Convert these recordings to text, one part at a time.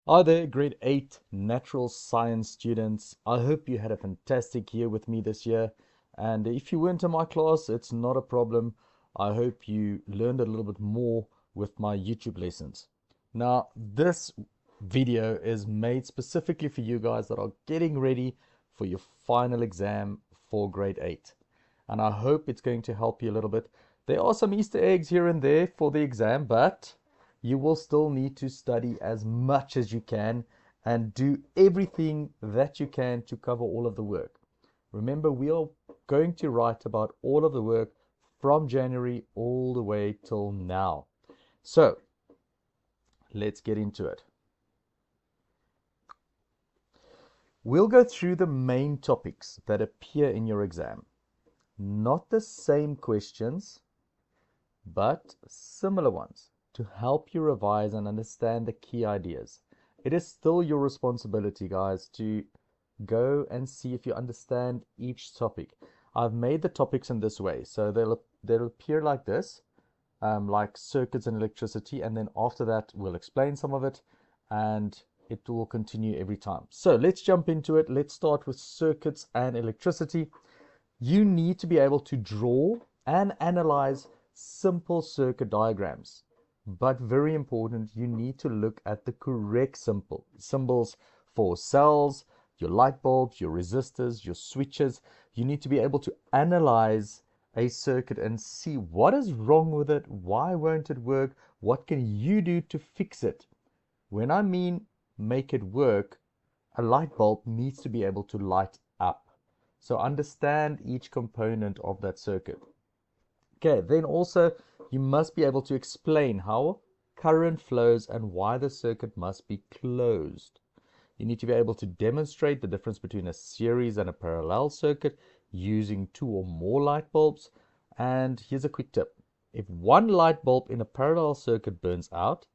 Hi there, grade 8 natural science students. I hope you had a fantastic year with me this year. And if you weren't in my class, it's not a problem. I hope you learned a little bit more with my YouTube lessons. Now, this video is made specifically for you guys that are getting ready for your final exam for grade 8. And I hope it's going to help you a little bit. There are some Easter eggs here and there for the exam, but you will still need to study as much as you can and do everything that you can to cover all of the work. Remember, we are going to write about all of the work from January all the way till now. So let's get into it. We'll go through the main topics that appear in your exam. Not the same questions, but similar ones, to help you revise and understand the key ideas. It is still your responsibility, guys, to go and see if you understand each topic. I've made the topics in this way, so they'll appear like this, like circuits and electricity, and then after that we'll explain some of it, and it will continue every time. So let's jump into it. Let's start with circuits and electricity. You need to be able to draw and analyze simple circuit diagrams. But very important, you need to look at the correct symbols for cells, your light bulbs, your resistors, your switches. You need to be able to analyze a circuit and see what is wrong with it, why won't it work, what can you do to fix it. When I mean make it work, a light bulb needs to be able to light up. So understand each component of that circuit. Okay, then also you must be able to explain how current flows and why the circuit must be closed. You need to be able to demonstrate the difference between a series and a parallel circuit using 2 or more light bulbs. And here's a quick tip. If one light bulb in a parallel circuit burns out,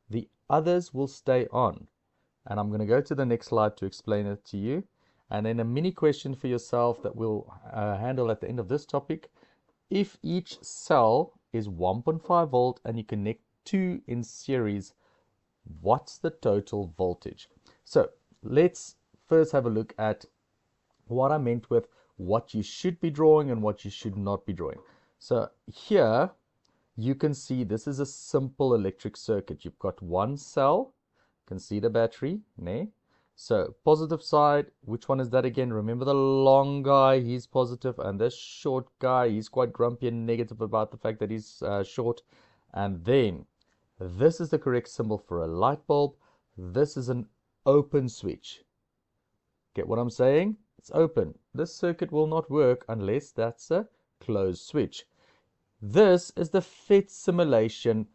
the others will stay on. And I'm going to go to the next slide to explain it to you. And then a mini question for yourself that we'll handle at the end of this topic. If each cell is 1.5 volt and you connect 2 in series, what's the total voltage? So let's first have a look at what I meant with what you should be drawing and what you should not be drawing. So here you can see this is a simple electric circuit. You've got one cell, you can see the battery, né? So positive side, which one is that again? Remember the long guy, he's positive, and this short guy, he's quite grumpy and negative about the fact that he's short. And then this is the correct symbol for a light bulb. This is an open switch. Get what I'm saying? It's open. This circuit will not work unless that's a closed switch. This is the FET simulation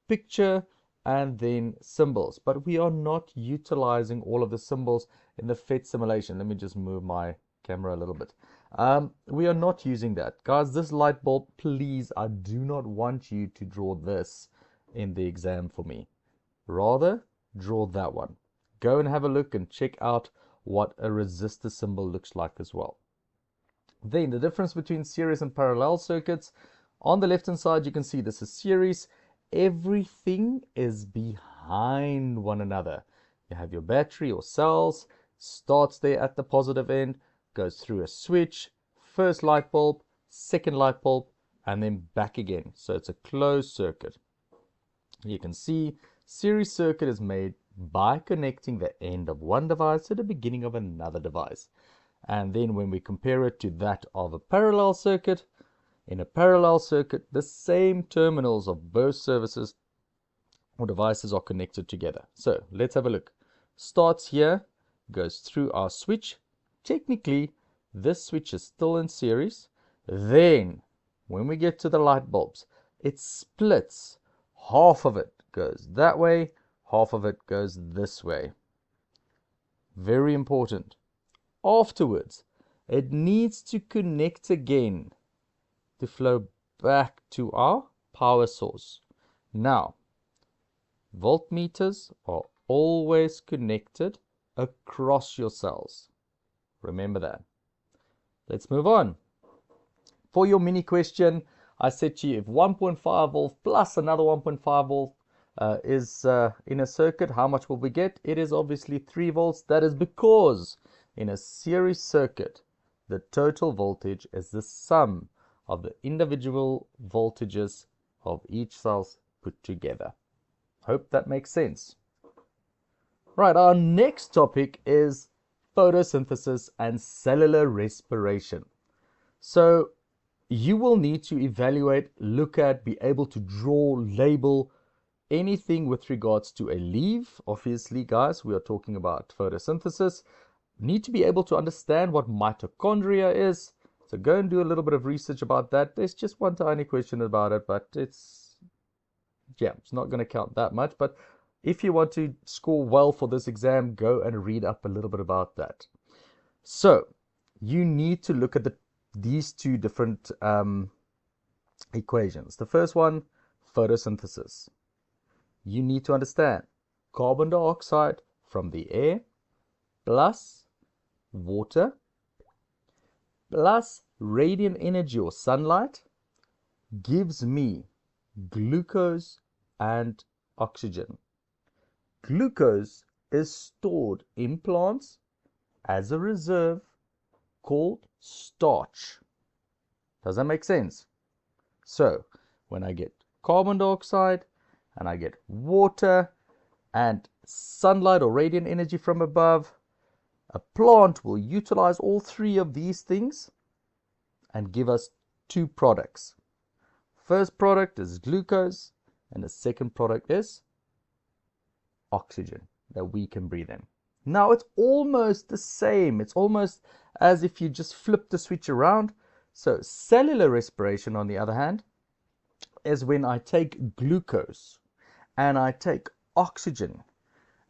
picture and then symbols, but we are not utilizing all of the symbols in the FET simulation. Let me just move my camera a little bit. We are not using that. Guys, this light bulb, please, I do not want you to draw this in the exam for me. Rather, draw that one. Go and have a look and check out what a resistor symbol looks like as well. Then the difference between series and parallel circuits. On the left hand side, you can see this is series. Everything is behind one another. You have your battery or cells, starts there at the positive end, goes through a switch, first light bulb, second light bulb, and then back again. So it's a closed circuit. You can see series circuit is made by connecting the end of one device to the beginning of another device. And then when we compare it to that of a parallel circuit, in a parallel circuit, the same terminals of both services or devices are connected together. So let's have a look. Starts here, goes through our switch. Technically, this switch is still in series. Then, when we get to the light bulbs, it splits. Half of it goes that way, half of it goes this way. Very important. Afterwards, it needs to connect again to flow back to our power source. Now, voltmeters are always connected across your cells. Remember that. Let's move on. For your mini question, I said to you, if 1.5 volt plus another 1.5 volt is in a circuit, how much will we get? It is obviously 3 volts. That is because in a series circuit, the total voltage is the sum of the individual voltages of each cells put together. Hope that makes sense. Right, our next topic is photosynthesis and cellular respiration. So you will need to evaluate, look at, be able to draw, label anything with regards to a leaf. Obviously, guys, we are talking about photosynthesis. Need to be able to understand what mitochondria is. So go and do a little bit of research about that. There's just one tiny question about it, but it's not going to count that much. But if you want to score well for this exam, go and read up a little bit about that. So you need to look at these two different equations. The first one, photosynthesis. You need to understand carbon dioxide from the air plus water plus radiant energy or sunlight gives me glucose and oxygen. Glucose is stored in plants as a reserve called starch. Does that make sense? So when I get carbon dioxide and I get water and sunlight or radiant energy from above, a plant will utilize all 3 of these things and give us 2 products. First product is glucose and the second product is oxygen that we can breathe in. Now it's almost the same. It's almost as if you just flip the switch around. So cellular respiration, on the other hand, is when I take glucose and I take oxygen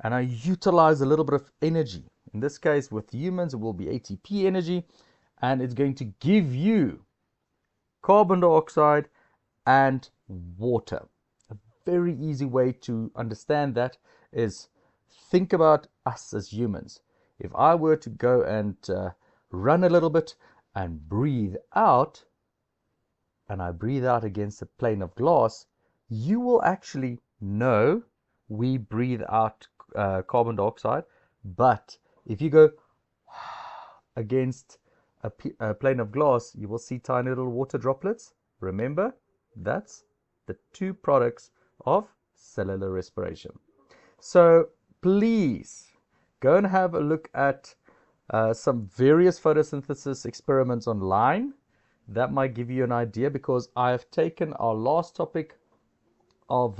and I utilize a little bit of energy. In this case, with humans, it will be ATP energy, and it's going to give you carbon dioxide and water. A very easy way to understand that is think about us as humans. If I were to go and run a little bit and breathe out, and I breathe out against a plane of glass, you will actually know we breathe out carbon dioxide. But if you go against a plane of glass, you will see tiny little water droplets. Remember, that's the 2 products of cellular respiration. So please go and have a look at some various photosynthesis experiments online. That might give you an idea, because I have taken our last topic of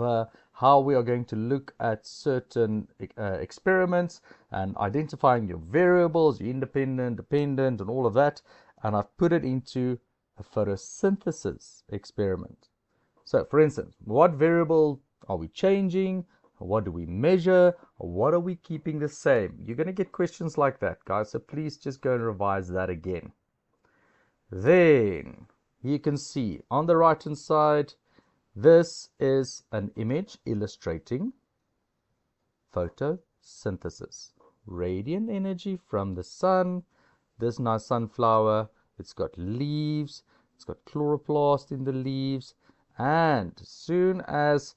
how we are going to look at certain experiments and identifying your variables, your independent, dependent, and all of that, and I've put it into a photosynthesis experiment. So for instance, what variable are we changing? What do we measure? What are we keeping the same? You're going to get questions like that, guys, so please just go and revise that again. Then you can see on the right hand side, this is an image illustrating photosynthesis. Radiant energy from the sun. This nice sunflower, it's got leaves, it's got chloroplast in the leaves, and as soon as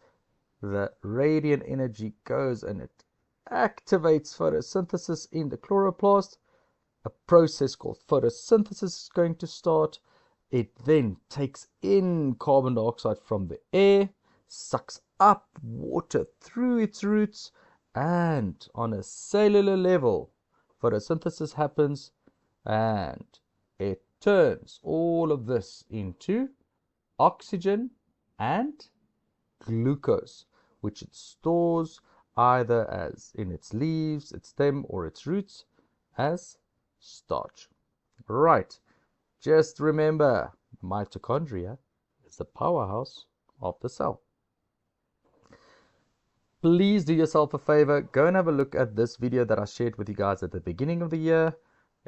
the radiant energy goes and it activates photosynthesis in the chloroplast, a process called photosynthesis is going to start. It then takes in carbon dioxide from the air, sucks up water through its roots, and on a cellular level, photosynthesis happens and it turns all of this into oxygen and glucose, which it stores either as in its leaves, its stem, or its roots as starch. Right. Just remember, mitochondria is the powerhouse of the cell. Please do yourself a favor, go and have a look at this video that I shared with you guys at the beginning of the year.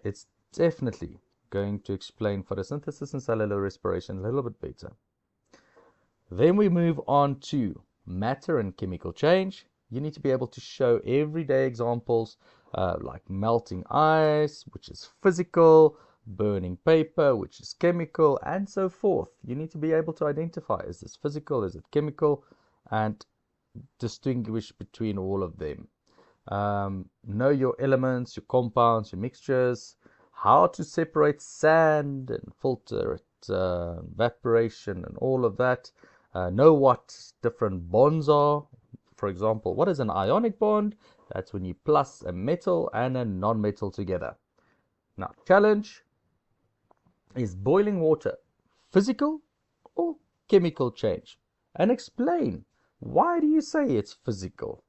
It's definitely going to explain photosynthesis and cellular respiration a little bit better. Then we move on to matter and chemical change. You need to be able to show everyday examples like melting ice, which is physical, burning paper, which is chemical, and so forth. You need to be able to identify, is this physical, is it chemical, and distinguish between all of them. Know your elements, your compounds, your mixtures, how to separate sand and filter it, evaporation and all of that. Know what different bonds are. For example, what is an ionic bond? That's when you plus a metal and a non-metal together. Now, challenge: is boiling water physical or chemical change? And explain, why do you say it's physical?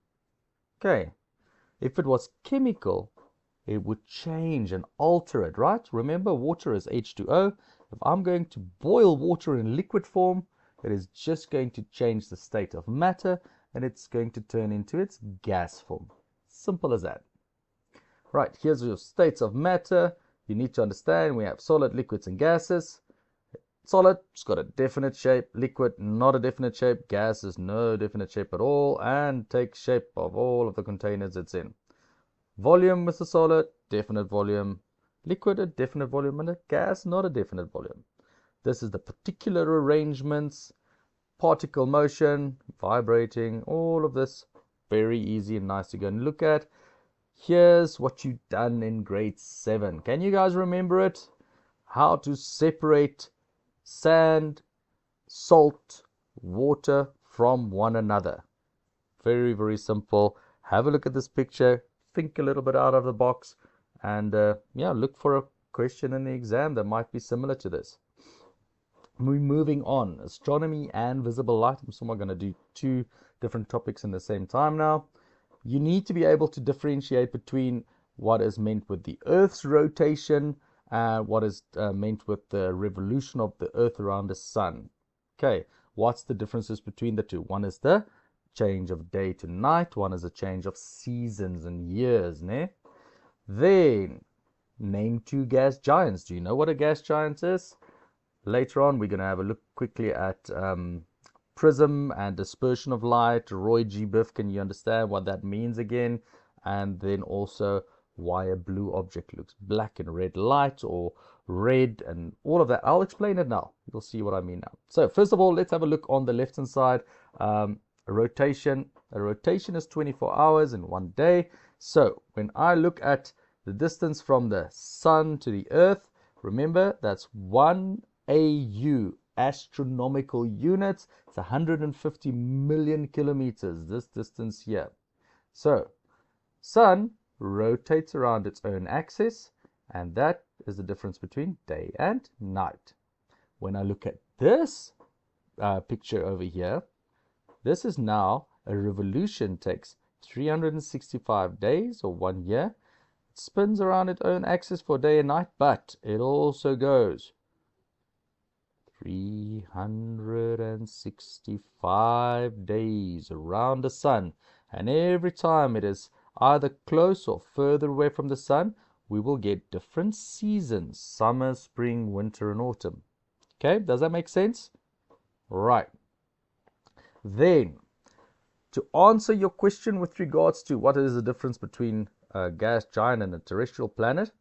Okay, if it was chemical, it would change and alter it, right? Remember, water is H2O. If I'm going to boil water in liquid form, it is just going to change the state of matter, and it's going to turn into its gas form. Simple as that. Right, here's your states of matter. You need to understand we have solid, liquids, and gases. Solid, it's got a definite shape. Liquid, not a definite shape. Gas is no definite shape at all and takes shape of all of the containers it's in. Volume with a solid, definite volume. Liquid, a definite volume, and a gas, not a definite volume. This is the particular arrangements, particle motion, vibrating, all of this. Very easy and nice to go and look at. Here's what you've done in grade 7. Can you guys remember it? How to separate sand, salt, water from one another. Very, very simple. Have a look at this picture. Think a little bit out of the box. And yeah, look for a question in the exam that might be similar to this. We're moving on. Astronomy and visible light. I'm somehow going to do 2 different topics in the same time now. You need to be able to differentiate between what is meant with the Earth's rotation and what is meant with the revolution of the Earth around the Sun. Okay, what's the differences between the two? One is the change of day to night. One is a change of seasons and years. Ne? Then, name 2 gas giants. Do you know what a gas giant is? Later on, we're going to have a look quickly at prism and dispersion of light. Roy G. Biff, can you understand what that means again? And then also why a blue object looks black in red light, or red, and all of that. I'll explain it now. You'll see what I mean now. So first of all, let's have a look on the left hand side. Rotation. A rotation is 24 hours in 1 day. So when I look at the distance from the sun to the earth, remember that's 1 AU, astronomical units. It's 150 million kilometers, this distance here. So sun rotates around its own axis, and that is the difference between day and night. When I look at this picture over here, this is now a revolution. Takes 365 days or 1 year. It spins around its own axis for day and night, but it also goes 365 days around the sun, and every time it is either close or further away from the sun, we will get different seasons: summer, spring, winter, and autumn. Okay, does that make sense? Right. Then, to answer your question with regards to what is the difference between a gas giant and a terrestrial planet,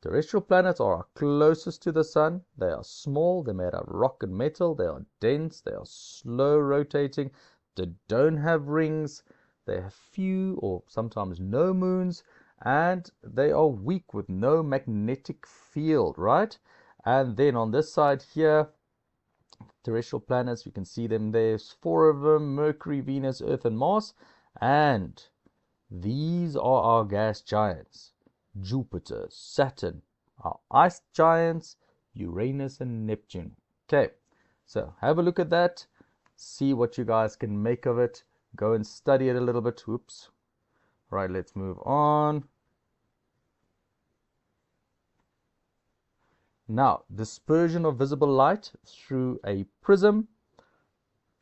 terrestrial planets are closest to the sun. They are small, they're made out of rock and metal, they are dense, they are slow rotating, they don't have rings, they have few or sometimes no moons, and they are weak with no magnetic field, right? And then on this side here, terrestrial planets, you can see them, there's 4 of them: Mercury, Venus, Earth, and Mars. And these are our gas giants: Jupiter, Saturn, our ice giants, Uranus and Neptune. Okay, so have a look at that, see what you guys can make of it, go and study it a little bit. Oops. Right, let's move on. Now, dispersion of visible light through a prism.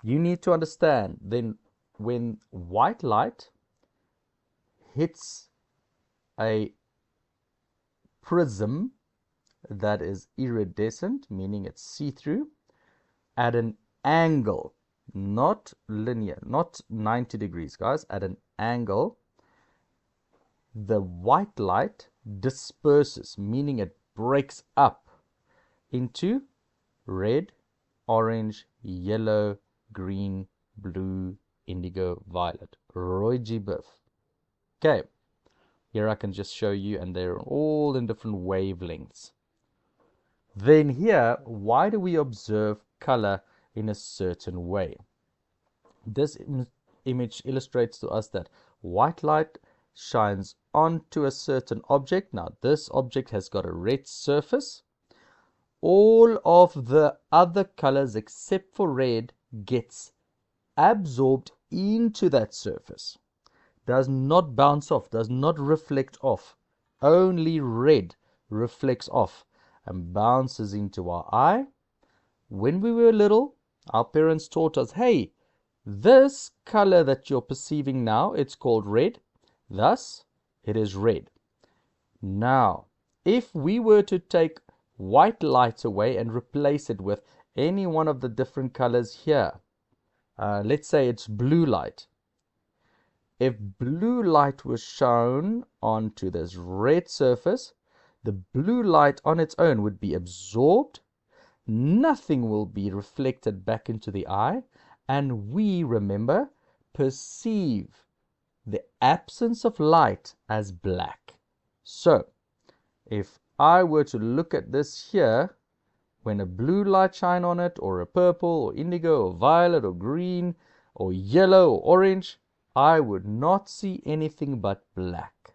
You need to understand then, when white light hits a prism that is iridescent, meaning it's see-through, at an angle, not linear, not 90 degrees, guys, at an angle, the white light disperses, meaning it breaks up into red, orange, yellow, green, blue, indigo, violet. Roy G. Biff. Okay, here I can just show you, and they're all in different wavelengths. Then here, why do we observe color in a certain way? This image illustrates to us that white light shines onto a certain object. Now, this object has got a red surface. All of the other colors except for red gets absorbed into that surface. Does not bounce off, does not reflect off. Only red reflects off and bounces into our eye. When we were little, our parents taught us, hey, this color that you're perceiving now, it's called red. Thus, it is red. Now, if we were to take white light away and replace it with any one of the different colors here, let's say it's blue light. If blue light was shown onto this red surface, the blue light on its own would be absorbed. Nothing will be reflected back into the eye, and we, remember, perceive the absence of light as black. So, if I were to look at this here, when a blue light shine on it, or a purple, or indigo, or violet, or green, or yellow, or orange, I would not see anything but black.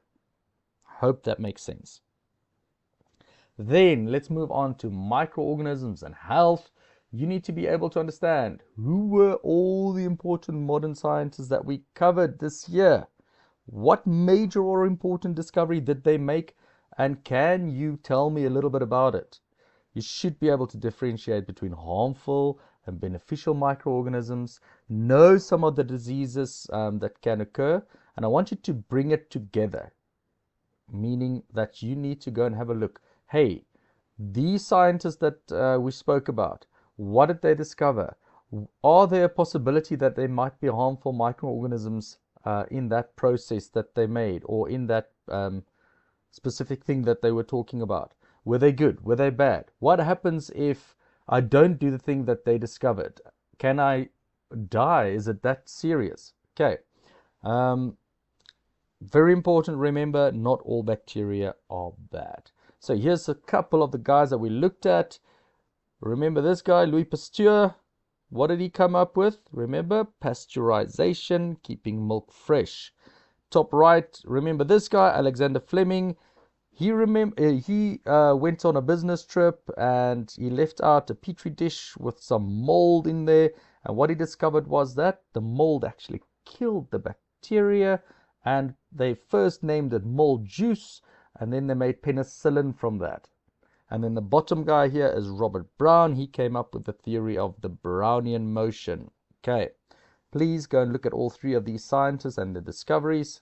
Hope that makes sense. Then let's move on to microorganisms and health. You need to be able to understand who were all the important modern scientists that we covered this year. What major or important discovery did they make? And can you tell me a little bit about it? You should be able to differentiate between harmful and beneficial microorganisms, know some of the diseases that can occur, and I want you to bring it together, meaning that you need to go and have a look. Hey, these scientists that we spoke about, what did they discover? Are there a possibility that there might be harmful microorganisms in that process that they made, or in that specific thing that they were talking about? Were they good? Were they bad? What happens if I don't do the thing that they discovered? Can I die? Is it that serious? Okay. Very important, remember, not all bacteria are bad. So here's a couple of the guys that we looked at. Remember this guy, Louis Pasteur. What did he come up with? Remember, pasteurization, keeping milk fresh. Top right, remember this guy, Alexander Fleming. He went on a business trip and he left out a petri dish with some mold in there. And what he discovered was that the mold actually killed the bacteria. And they first named it mold juice, and then they made penicillin from that. And then the bottom guy here is Robert Brown. He came up with the theory of the Brownian motion. Okay, please go and look at all three of these scientists and the discoveries.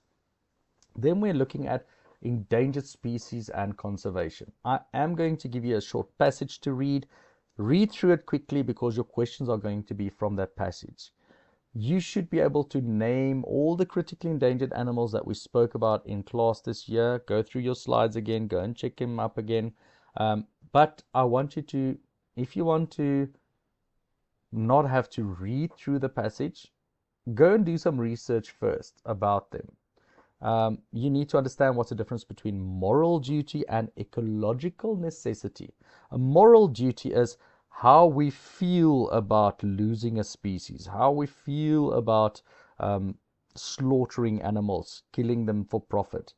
Then we're looking at endangered species and conservation. I am going to give you a short passage to read. Read through it quickly because your questions are going to be from that passage. You should be able to name all the critically endangered animals that we spoke about in class this year. Go through your slides again, go and check them up again. But I want you to, if you want to not have to read through the passage, go and do some research first about them. You need to understand what's the difference between moral duty and ecological necessity. A moral duty is how we feel about losing a species, how we feel about slaughtering animals, killing them for profit.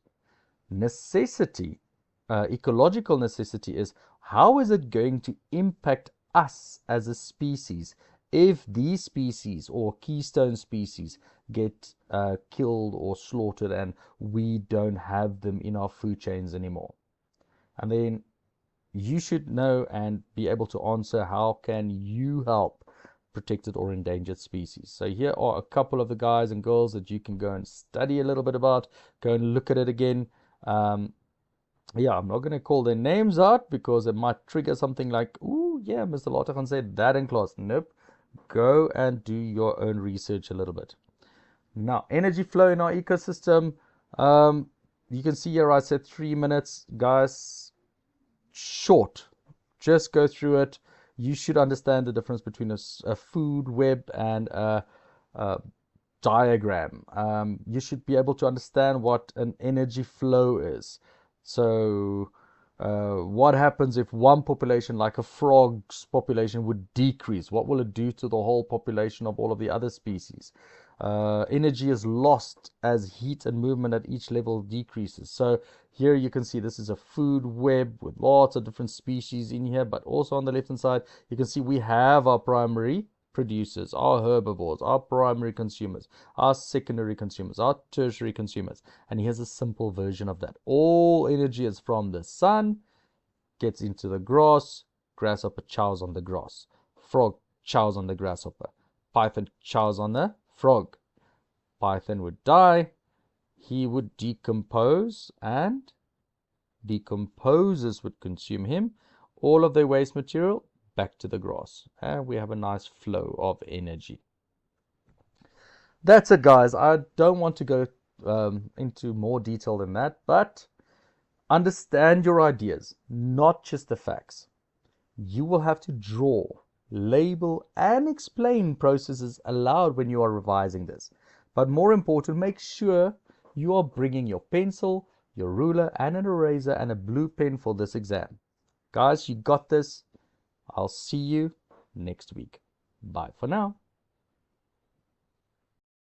Necessity, ecological necessity, is how is it going to impact us as a species if these species or keystone species get killed or slaughtered and we don't have them in our food chains anymore. And then you should know and be able to answer, how can you help protected or endangered species? So here are a couple of the guys and girls that you can go and study a little bit about. Go and look at it again. Yeah, I'm not going to call their names out because it might trigger something like, ooh, yeah, Mr. Lategan said that in class. Nope. Go and do your own research a little bit. Now, energy flow in our ecosystem. You can see here I said 3 minutes. Guys, short. Just go through it. You should understand the difference between a food web and a diagram. You should be able to understand what an energy flow is. So what happens if one population, like a frog's population, would decrease? What will it do to the whole population of all of the other species? Energy is lost as heat and movement at each level decreases. So here you can see this is a food web with lots of different species in here, but also on the left hand side you can see we have our primary producers, our herbivores, our primary consumers, our secondary consumers, our tertiary consumers. And here's a simple version of that. All energy is from the sun, gets into the grass, grasshopper chows on the grass, frog chows on the grasshopper, python chows on the frog. Python would die, he would decompose, and decomposers would consume him. All of their waste material back to the grass, and we have a nice flow of energy. That's it, guys. I don't want to go into more detail than that, but understand your ideas, not just the facts. You will have to draw, label, and explain processes aloud when you are revising this. But more important, make sure you are bringing your pencil, your ruler, and an eraser and a blue pen for this exam. Guys, you got this. I'll see you next week. Bye for now.